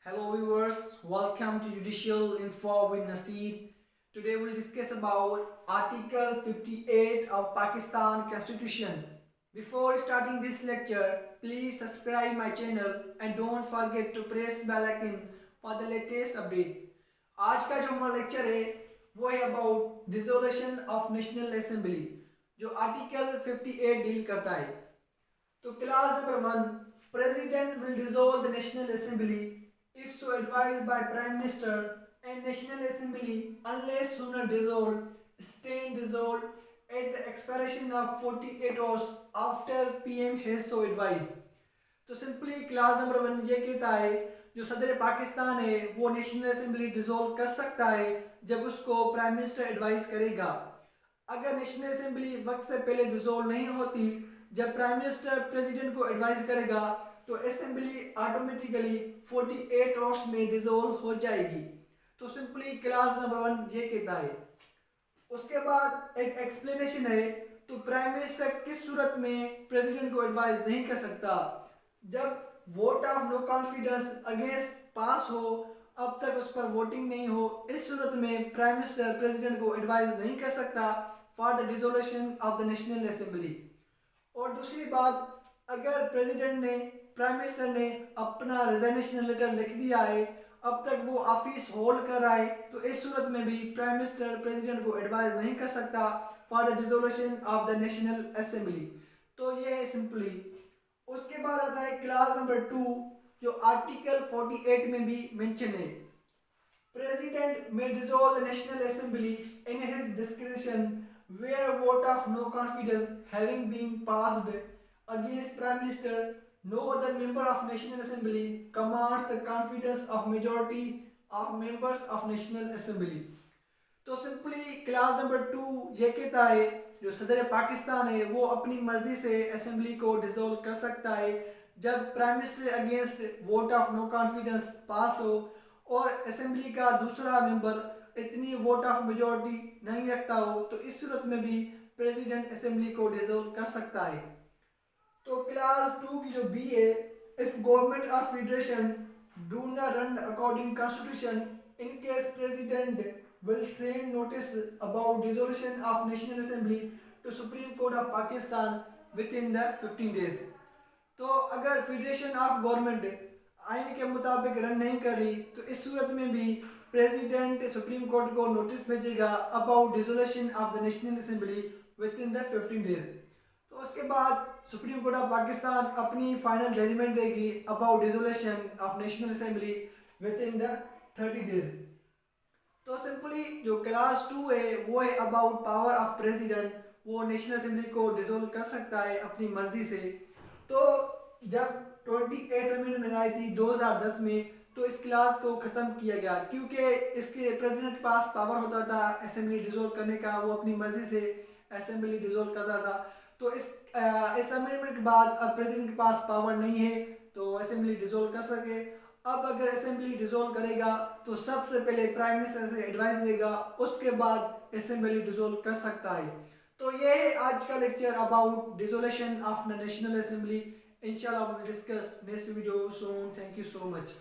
Hello viewers, welcome to Judicial Info with Naseeb. Today we'll discuss about Article 58 of Pakistan Constitution. Before starting this lecture, please subscribe my channel and don't forget to press bell icon for the latest update. आज का जो हमारा lecture है वो है about dissolution of national assembly जो article 58 deal करता है। तो class number 1, president will dissolve the national assembly if so advised by Prime Minister and National Assembly unless sooner dissolved, stay dissolved at the expiration of 48 hours after PM has so advised। तो simply class number 1 ये कहता है जो सदर पाकिस्तान है वो national assembly dissolve कर सकता है जब उसको प्राइम मिनिस्टर एडवाइस करेगा। अगर नेशनल असेंबली वक्त से पहले डिसॉल्व नहीं होती, जब प्राइम मिनिस्टर प्रेसिडेंट को एडवाइस करेगा तो असेंबली ऑटोमेटिकली 48 आवर्स में डिसॉल्व हो जाएगी। तो सिंपली क्लास नंबर 1 ये कहता है। उसके बाद एक एक्सप्लेनेशन है। तो प्राइम मिनिस्टर किस सूरत में प्रेसिडेंट को एडवाइस नहीं कर सकता? जब vote of no confidence against pass हो, अब तक उस पर वोटिंग नहीं हो, इस सूरत में प्राइम मिनिस्टर प्रेसिडेंट को एडवाइस नहीं कर सकता for the dissolution of the national assembly. और दूसरी बात, अगर प्रेसिडेंट ने प्राइम मिनिस्टर ने अपना रिजाइनेशन लेटर लिख दिया है, अब तक वो ऑफिस होल्ड कर रहा है, तो इस सूरत में भी प्राइम मिनिस्टर प्रेसिडेंट को एडवाइस नहीं कर सकता for the dissolution of the national assembly. तो ये है सिंपली। उसके बाद आता है क्लास नंबर 2 जो आर्टिकल 48 में भी मेंशन है। प्रेसिडेंट में dissolve the national assembly in his discretion where vote of no confidence having been passed against Prime Minister, no other member of National Assembly commands the confidence of majority of members of National Assembly। तो simply class number 2 ये कहता है जो सदर पाकिस्तान है वो अपनी मर्जी से असेंबली को डिसॉल्व कर सकता है जब prime minister against vote of no confidence pass हो और असेंबली का दूसरा मेंबर इतनी वोट ऑफ मेजॉरिटी नहीं रखता हो, तो इस सूरत में भी प्रेसिडेंट असेंबली को डिसॉल्व कर सकता है। तो क्लास 2 की जो बी है, if government of federation do not run according constitution in case president will send notice about dissolution of national assembly to supreme court of Pakistan within the 15 days. तो अगर फेडरेशन ऑफ गवर्नमेंट आइन के मुताबिक run नहीं कर रही, तो इस सूरत में भी प्रेसिडेंट सुप्रीम कोर्ट को नोटिस भेजेगा about dissolution of the national assembly with in the 15 days. तो उसके बाद सुप्रीम कोर्ट ऑफ पाकिस्तान अपनी फाइनल जजमेंट देगी about dissolution of national assembly with in the 30 days. तो सिंपली जो क्लास 2 है वो है अबाउट पावर ऑफ प्रेसिडेंट, वो नेशनल असेंबली को डिसॉल्व कर सकता है अपनी मर्जी से। तो जब 28 अमेंडमेंट आई थी 2010 में, तो इस क्लास को ख़त्म किया गया क्योंकि इसके प्रेसिडेंट के पास पावर होता था असेंबली डिसॉल्व करने का, वो अपनी मर्जी से असेंबली डिसॉल्व करता था। तो इस अमेंडमेंट के बाद अब प्रेसिडेंट के पास पावर नहीं है तो असेंबली डिसॉल्व कर सके। अब अगर असेंबली डिसॉल्व करेगा तो सबसे पहले प्राइम मिनिस्टर से एडवाइस देगा, उसके बाद असेंबली डिसॉल्व कर सकता है। तो ये है आज का lecture about dissolution of the national assembly. Inshallah we will discuss next video soon. Thank you so much.